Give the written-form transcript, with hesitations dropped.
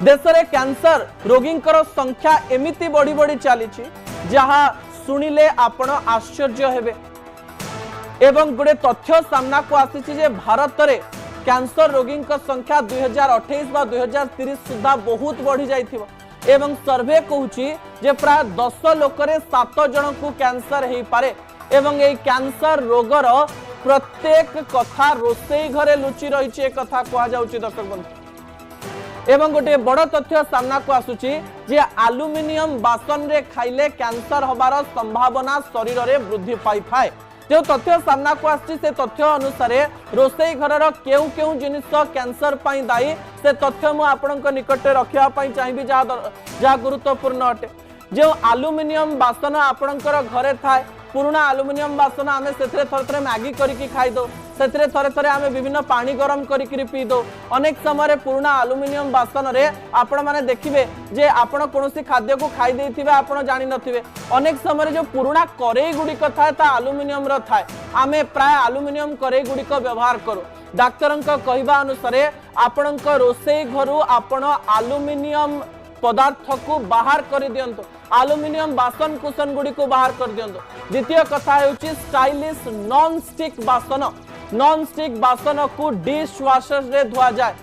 देश में कैंसर रोगी संख्या एमिति बढ़ी बढ़ी चली जहाँ शुणिले आपण आश्चर्य हेबे। एवं गोटे तथ्य सामना को आसी भारत में कैंसर रोगी संख्या 2028 बा 2030 सुधा बहुत बढ़ी जाइथिबो। एवं सर्वे कहूची जे प्राय 10 लोक 7 जन को कैंसर हो पारे। एवं ये कैंसर रोगर प्रत्येक कथा रोसई घरे लुचि रही कथा कह दर्शक बंधु। एवं गोटे बड़ तथ्य सामना को आसुची जे एल्युमिनियम बासन रे खाइले कैंसर होबार संभावना शरीर रे वृद्धि पाई थाए। जो तथ्य सामना को आसी से तथ्य अनुसार रोसई घर केउ केउ जिनिस कैंसर पाई दायी से तथ्य मु आपनक निकट रखिया पाई चाहिबी जहाँ गुरुत्वपूर्ण अटे। जो एल्युमिनियम बासन आपनकर घरे थाए पुराना एल्युमिनियम बासन आमे सेथरे थरे थरे मैगी करिकी खाई दो सेथरे थरे थरे आमे विभिन्न पानी गरम करिकी पी दो। अनेक समय पुराना एल्युमिनियम बासन रे आपण माने देखिबे जे आपण कोनोसी खाद्य को खाई देथिबे आपण जानि नथिबे। अनेक समय जो पुराना करेई गुडिक थाए ता एल्युमिनियम रो थाए। आमे प्राय एल्युमिनियम करेई गुडिक व्यवहार करू। डाक्टरंक कहिबा अनुसार आपणक रोसई घरु आपण एल्युमिनियम पदार्थ को बाहर कर दियंतु। एल्युमिनियम बासन कुसन गुडी को बाहर कर दियंतु। द्वितीय कथा हेउची स्टाइलिश नॉन स्टिक बासन। नॉन स्टिक बासन को डिश वाशर रे धुआ जाए।